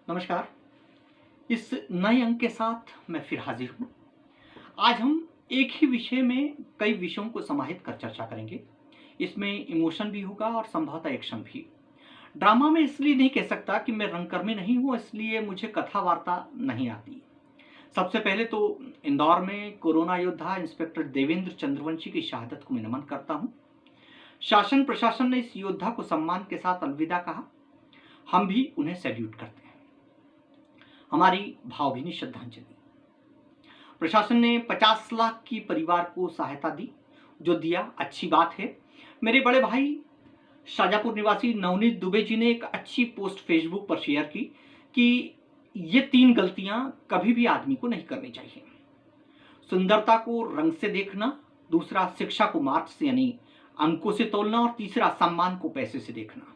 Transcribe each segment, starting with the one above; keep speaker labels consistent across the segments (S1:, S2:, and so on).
S1: नमस्कार। इस नए अंक के साथ मैं फिर हाजिर हूँ। आज हम एक ही विषय में कई विषयों को समाहित कर चर्चा करेंगे। इसमें इमोशन भी होगा और संभवतः एक्शन भी। ड्रामा में इसलिए नहीं कह सकता कि मैं रंगकर्मी नहीं हूँ, इसलिए मुझे कथा वार्ता नहीं आती। सबसे पहले तो इंदौर में कोरोना योद्धा इंस्पेक्टर देवेंद्र चंद्रवंशी की शहादत को मैं नमन करता हूँ। शासन प्रशासन ने इस योद्धा को सम्मान के साथ अलविदा कहा। हम भी उन्हें सैल्यूट करते हैं। हमारी भावभीनी श्रद्धांजलि। प्रशासन ने 50 लाख की परिवार को सहायता दी, जो दिया अच्छी बात है। मेरे बड़े भाई शाजापुर निवासी नवनीत दुबे जी ने एक अच्छी पोस्ट फेसबुक पर शेयर की कि ये 3 गलतियां कभी भी आदमी को नहीं करनी चाहिए। सुंदरता को रंग से देखना, दूसरा शिक्षा को मार्क्स यानी अंकों से तोलना और तीसरा सम्मान को पैसे से देखना।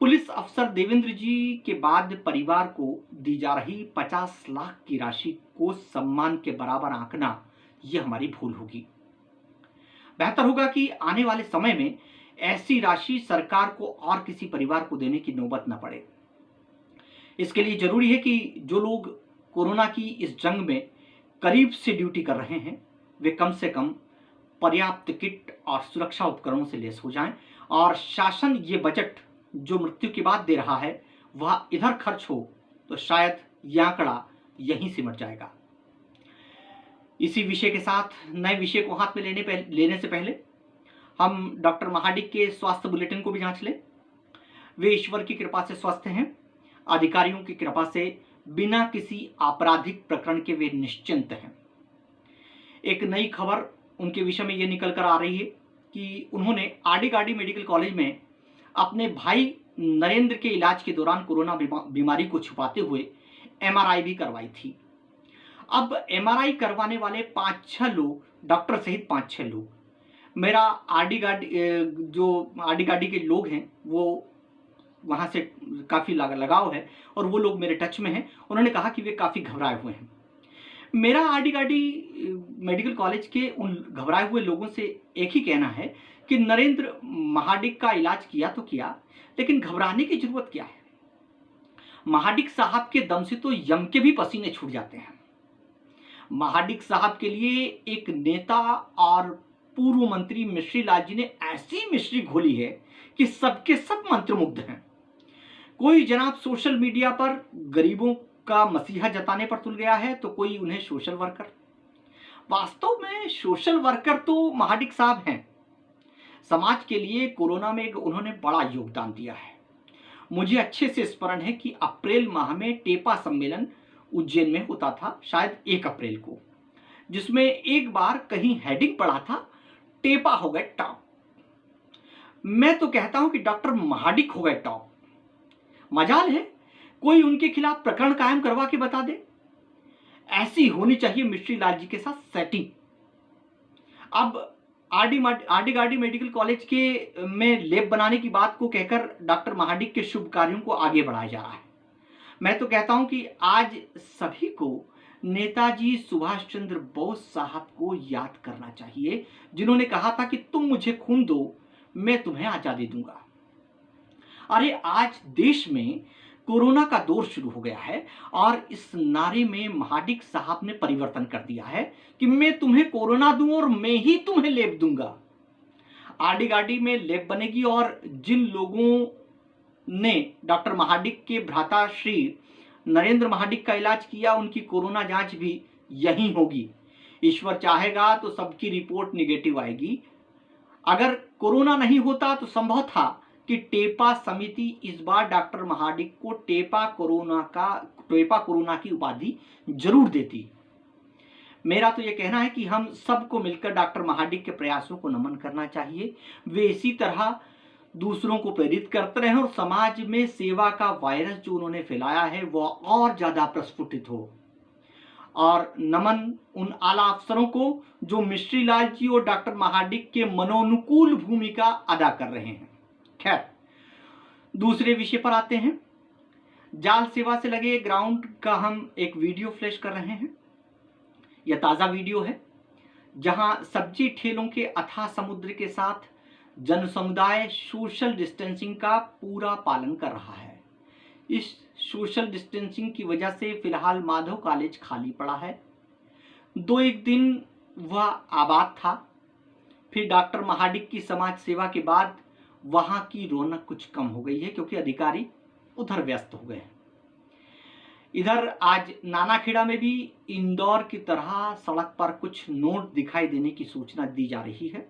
S1: पुलिस अफसर देवेंद्र जी के बाद परिवार को दी जा रही 50 लाख की राशि को सम्मान के बराबर आंकना यह हमारी भूल होगी। बेहतर होगा कि आने वाले समय में ऐसी राशि सरकार को और किसी परिवार को देने की नौबत न पड़े। इसके लिए जरूरी है कि जो लोग कोरोना की इस जंग में करीब से ड्यूटी कर रहे हैं वे कम से कम पर्याप्त किट और सुरक्षा उपकरणों से लैस हो जाएं और शासन ये बजट जो मृत्यु के बाद दे रहा है वह इधर खर्च हो तो शायद यह आंकड़ा यहीं सिमट जाएगा। इसी विषय के साथ नए विषय को हाथ में लेने से पहले हम डॉक्टर महाडिक के स्वास्थ्य बुलेटिन को भी जांच लें। वे ईश्वर की कृपा से स्वस्थ हैं। अधिकारियों की कृपा से बिना किसी आपराधिक प्रकरण के वे निश्चिंत हैं। एक नई खबर उनके विषय में यह निकल कर आ रही है कि उन्होंने आडिगाडी मेडिकल कॉलेज में अपने भाई नरेंद्र के इलाज के दौरान कोरोना बीमारी को छुपाते हुए एमआरआई भी करवाई थी। अब एमआरआई करवाने वाले 5-6 लोग, डॉक्टर सहित 5-6 लोग, मेरा आडिगाडी के लोग हैं वो वहाँ से काफ़ी लगाव है और वो लोग मेरे टच में हैं। उन्होंने कहा कि वे काफ़ी घबराए हुए हैं। मेरा आडिगाडी मेडिकल कॉलेज के उन घबराए हुए लोगों से एक ही कहना है कि नरेंद्र महाडिक का इलाज किया तो किया, लेकिन घबराने की जरूरत क्या है। महाडिक साहब के दम से तो यम के भी पसीने छूट जाते हैं। महाडिक साहब के लिए एक नेता और पूर्व मंत्री मिश्री लाल जी ने ऐसी मिश्री घोली है कि सबके सब मंत्रमुग्ध हैं। कोई जनाब सोशल मीडिया पर गरीबों का मसीहा जताने पर तुल गया है तो कोई उन्हें सोशल वर्कर। वास्तव में सोशल वर्कर तो महाडिक साहब हैं। समाज के लिए कोरोना में उन्होंने बड़ा योगदान दिया है। मुझे अच्छे से स्मरण है कि अप्रैल माह में टेपा सम्मेलन उज्जैन में होता था, शायद 1 अप्रैल को, जिसमें एक बार कहीं हेडिंग पड़ा था, टेपा हो गए टॉप। मैं तो कहता हूं कि डॉक्टर महाडिक हो गए टॉप। मजाल है कोई उनके खिलाफ प्रकरण कायम करवा के बता दे। ऐसी होनी चाहिए मिश्री लाल जी के साथ सेटिंग। अब आडिगाडी मेडिकल कॉलेज के में लैब बनाने की बात को कहकर डॉक्टर महाडिक के शुभ कार्यों को आगे बढ़ाया जा रहा है। मैं तो कहता हूं कि आज सभी को नेताजी सुभाष चंद्र बोस साहब को याद करना चाहिए, जिन्होंने कहा था कि तुम मुझे खून दो, मैं तुम्हें आजादी दूंगा। अरे आज देश में कोरोना का दौर शुरू हो गया है और इस नारे में महाडिक साहब ने परिवर्तन कर दिया है कि मैं तुम्हें कोरोना दूं और मैं ही तुम्हें लैब दूंगा। आडिगाडी में लैब बनेगी और जिन लोगों ने डॉक्टर महाडिक के भ्राता श्री नरेंद्र महाडिक का इलाज किया उनकी कोरोना जांच भी यहीं होगी। ईश्वर चाहेगा तो सबकी रिपोर्ट निगेटिव आएगी। अगर कोरोना नहीं होता तो संभव था कि टेपा समिति इस बार डॉक्टर महाडिक को टेपा कोरोना की उपाधि जरूर देती। मेरा तो यह कहना है कि हम सबको मिलकर डॉक्टर महाडिक के प्रयासों को नमन करना चाहिए। वे इसी तरह दूसरों को प्रेरित करते रहे और समाज में सेवा का वायरस जो उन्होंने फैलाया है वह और ज्यादा प्रस्फुटित हो। और नमन उन आला अफसरों को जो मिश्री लाल जी और डॉक्टर महाडिक के मनोनुकूल भूमिका अदा कर रहे हैं। खैर, दूसरे विषय पर आते हैं। जाल सेवा से लगे ग्राउंड का हम एक वीडियो फ्लैश कर रहे हैं। यह ताजा वीडियो है जहां सब्जी ठेलों के अथाह समुद्र के साथ जन समुदाय सोशल डिस्टेंसिंग का पूरा पालन कर रहा है। इस सोशल डिस्टेंसिंग की वजह से फिलहाल माधव कॉलेज खाली पड़ा है। 2-1 दिन वह आबाद था, फिर डॉक्टर महाडिक की समाज सेवा के बाद वहां की रौनक कुछ कम हो गई है क्योंकि अधिकारी उधर व्यस्त हो गए हैं। इधर आज नानाखेड़ा में भी इंदौर की तरह सड़क पर कुछ नोट दिखाई देने की सूचना दी जा रही है।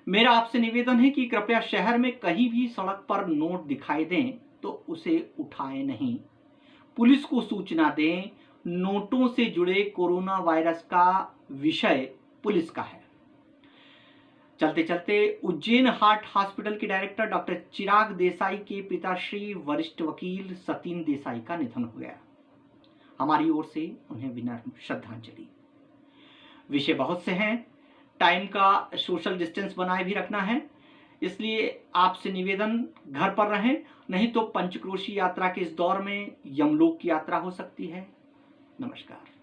S1: मेरा आपसे निवेदन है कि कृपया शहर में कहीं भी सड़क पर नोट दिखाई दें तो उसे उठाएं नहीं, पुलिस को सूचना दें। नोटों से जुड़े कोरोना वायरस का विषय पुलिस का है। चलते चलते उज्जैन हार्ट हॉस्पिटल के डायरेक्टर डॉक्टर चिराग देसाई के पिताश्री वरिष्ठ वकील सतीन देसाई का निधन हो गया। हमारी ओर से उन्हें विनम्र श्रद्धांजलि। विषय बहुत से हैं, टाइम का सोशल डिस्टेंस बनाए भी रखना है, इसलिए आपसे निवेदन घर पर रहें, नहीं तो पंचक्रोशी यात्रा के इस दौर में यमलोक की यात्रा हो सकती है। नमस्कार।